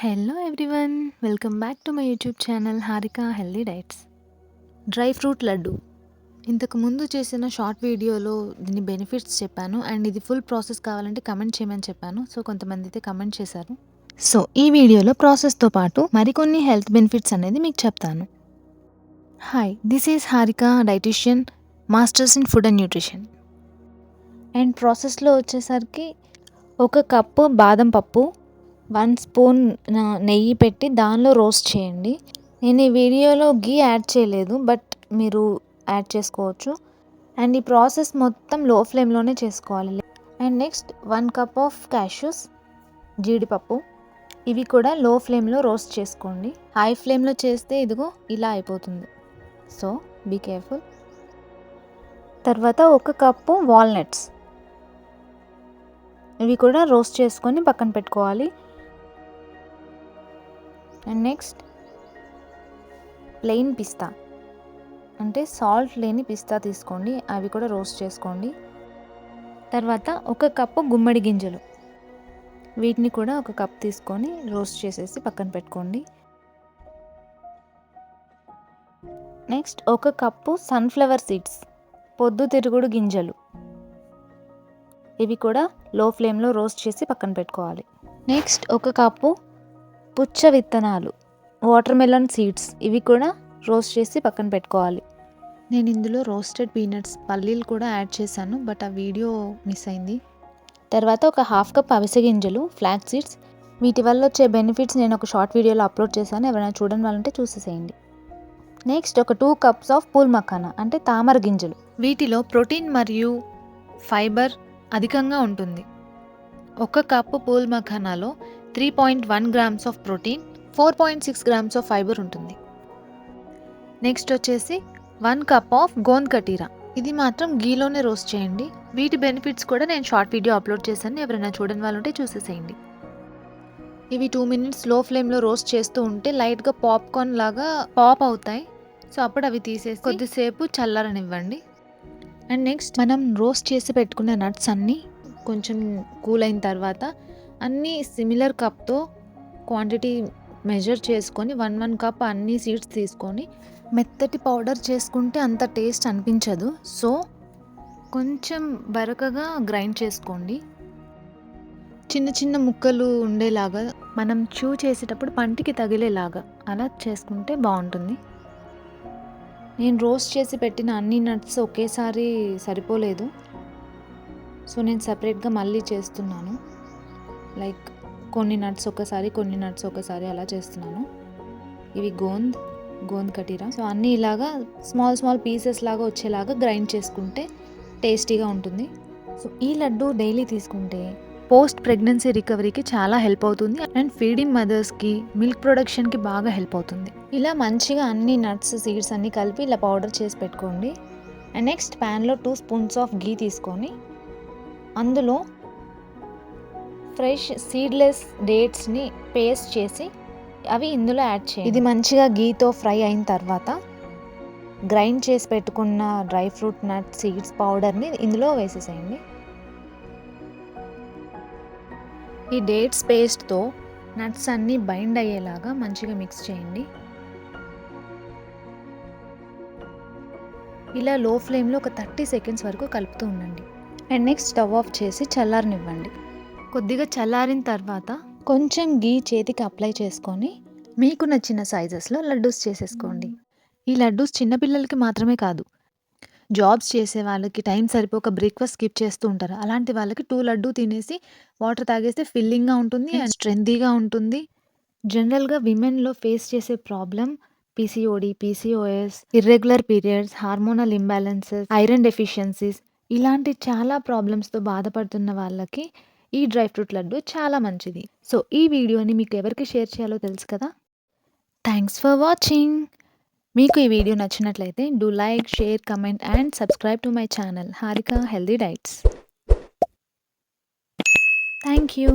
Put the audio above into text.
Hello everyone, welcome back to my YouTube channel Harika healthy diets. Dry fruit laddu ఇంతకు ముందు చేసిన short వీడియోలో దీని బెనిఫిట్స్ చెప్పాను అండ్ ఇది ఫుల్ ప్రాసెస్ కావాలంటే కమెంట్ చేయమని చెప్పాను. సో కొంతమంది అయితే కమెంట్ చేశారు. సో ఈ వీడియోలో ప్రాసెస్తో పాటు మరికొన్ని హెల్త్ బెనిఫిట్స్ అనేది మీకు చెప్తాను. Hi, this is Harika, dietitian, masters in food and nutrition. And ప్రాసెస్లో వచ్చేసరికి 1 కప్పు బాదం పప్పు, 1 స్పూన్ నెయ్యి పెట్టి దానిలో రోస్ట్ చేయండి. నేను ఈ వీడియోలో గీ యాడ్ చేయలేదు, బట్ మీరు యాడ్ చేసుకోవచ్చు. అండ్ ఈ ప్రాసెస్ మొత్తం లో ఫ్లేమ్లోనే చేసుకోవాలి. And next 1 cup of cashews, జీడిపప్పు, ఇవి కూడా లో ఫ్లేమ్లో రోస్ట్ చేసుకోండి. హై ఫ్లేమ్లో చేస్తే ఇదిగో ఇలా అయిపోతుంది. So be careful. తర్వాత 1 కప్పు వాల్నట్స్, ఇవి కూడా రోస్ట్ చేసుకొని పక్కన పెట్టుకోవాలి. అండ్ నెక్స్ట్ ప్లెయిన్ పిస్తా, అంటే సాల్ట్ లేని పిస్తా తీసుకోండి, అవి కూడా రోస్ట్ చేసుకోండి. తర్వాత 1 కప్పు గుమ్మడి గింజలు, వీటిని కూడా 1 కప్ తీసుకొని రోస్ట్ చేసేసి పక్కన పెట్టుకోండి. నెక్స్ట్ 1 కప్పు సన్ఫ్లవర్ సీడ్స్, పొద్దుతిరుగుడు గింజలు, ఇవి కూడా లో ఫ్లేమ్లో రోస్ట్ చేసి పక్కన పెట్టుకోవాలి. నెక్స్ట్ 1 కప్పు పుచ్చ విత్తనాలు, వాటర్ మెలన్ సీడ్స్, ఇవి కూడా రోస్ట్ చేసి పక్కన పెట్టుకోవాలి. నేను ఇందులో రోస్టెడ్ పీనట్స్, పల్లీలు కూడా యాడ్ చేశాను, బట్ ఆ వీడియో మిస్ అయింది. తర్వాత 1/2 కప్ అవిసె గింజలు, ఫ్లాక్స్ సీడ్స్, వీటి వల్ల వచ్చే బెనిఫిట్స్ నేను ఒక షార్ట్ వీడియోలో అప్లోడ్ చేశాను, ఎవరైనా చూడని వాళ్ళంటే చూసేసేయండి. Next 2 cups of pool makhana, అంటే తామర గింజలు, వీటిలో ప్రోటీన్ మరియు ఫైబర్ అధికంగా ఉంటుంది. 1 కప్పు పూల్ మఖానాలో 3.1 grams of protein, 4.6 grams of fibre ఉంటుంది. నెక్స్ట్ వచ్చేసి 1 కప్ ఆఫ్ గోంద్ కటీరా, ఇది మాత్రం గీలోనే రోస్ట్ చేయండి. వీటి బెనిఫిట్స్ కూడా నేను షార్ట్ వీడియో అప్లోడ్ చేశాను, ఎవరైనా చూడని వాళ్ళు ఉంటే చూసేసేయండి. ఇవి 2 మినిట్స్ లో ఫ్లేమ్లో రోస్ట్ చేస్తూ ఉంటే లైట్గా పాప్కార్న్ లాగా పాప్ అవుతాయి. సో అప్పుడు అవి తీసేసి కొద్దిసేపు చల్లారనివ్వండి. అండ్ నెక్స్ట్ మనం రోస్ట్ చేసి పెట్టుకున్న నట్స్ అన్నీ కొంచెం కూల్ అయిన తర్వాత అన్నీ సిమిలర్ కప్తో క్వాంటిటీ మెజర్ చేసుకొని 1 కప్ అన్ని సీడ్స్ తీసుకొని మెత్తటి పౌడర్ చేసుకుంటే అంత టేస్ట్ అనిపించదు. సో కొంచెం బరకగా గ్రైండ్ చేసుకోండి. చిన్న చిన్న ముక్కలు ఉండేలాగా, మనం చూ చేసేటప్పుడు పంటికి తగిలేలాగా అలా చేసుకుంటే బాగుంటుంది. నేను రోస్ట్ చేసి పెట్టిన అన్ని నట్స్ ఒకేసారి సరిపోలేదు, సో నేను సపరేట్గా మళ్ళీ చేస్తున్నాను. లైక్ కొన్ని నట్స్ ఒకసారి అలా చేస్తున్నాను. ఇవి గోంద్ కటీరా. సో అన్నీ ఇలాగా స్మాల్ పీసెస్ లాగా వచ్చేలాగా గ్రైండ్ చేసుకుంటే టేస్టీగా ఉంటుంది. సో ఈ లడ్డు డైలీ తీసుకుంటే పోస్ట్ ప్రెగ్నెన్సీ రికవరీకి చాలా హెల్ప్ అవుతుంది అండ్ ఫీడింగ్ మదర్స్కి, మిల్క్ ప్రొడక్షన్కి బాగా హెల్ప్ అవుతుంది. ఇలా మంచిగా అన్ని నట్స్, సీడ్స్ అన్నీ కలిపి ఇలా పౌడర్ చేసి పెట్టుకోండి. అండ్ నెక్స్ట్ ప్యాన్లో 2 స్పూన్స్ ఆఫ్ గీ తీసుకొని అందులో ఫ్రెష్ సీడ్లెస్ డేట్స్ని పేస్ట్ చేసి అవి ఇందులో యాడ్ చేయండి. ఇది మంచిగా గీతో ఫ్రై అయిన తర్వాత గ్రైండ్ చేసి పెట్టుకున్న డ్రై ఫ్రూట్ నట్ సీడ్స్ పౌడర్ని ఇందులో వేసేసేయండి. ఈ డేట్స్ పేస్ట్తో నట్స్ అన్నీ బైండ్ అయ్యేలాగా మంచిగా మిక్స్ చేయండి. ఇలా లో ఫ్లేమ్లో ఒక 30 సెకండ్స్ వరకు కలుపుతూ ఉండండి. అండ్ నెక్స్ట్ స్టవ్ ఆఫ్ చేసి చల్లారనివ్వండి. కొద్దిగా చల్లారిన తర్వాత కొంచెం గీ చేతికి అప్లై చేసుకొని మీకు నచ్చిన సైజెస్లో లడ్డూస్ చేసేసుకోండి. ఈ లడ్డూస్ చిన్నపిల్లలకి మాత్రమే కాదు, జాబ్స్ చేసే వాళ్ళకి టైం సరిపోక బ్రేక్ఫాస్ట్ స్కిప్ చేస్తూ ఉంటారు, అలాంటి వాళ్ళకి 2 లడ్డు తినేసి వాటర్ తాగేస్తే ఫిల్లింగ్గా ఉంటుంది అండ్ స్ట్రెంతీగా ఉంటుంది. జనరల్గా విమెన్లో ఫేస్ చేసే problem PCOD, PCOS, irregular periods, hormonal imbalances, iron deficiencies, ఇలాంటి చాలా ప్రాబ్లమ్స్తో బాధపడుతున్న వాళ్ళకి ఈ డ్రై ఫ్రూట్ లడ్డు చాలా మంచిది. సో ఈ వీడియోని మీకు ఎవరికి షేర్ చేయాలో తెలుసు కదా. Thanks for watching. మీకు ఈ వీడియో నచ్చినట్లయితే do like, share, comment and subscribe to my channel Harika healthy diets. Thank you.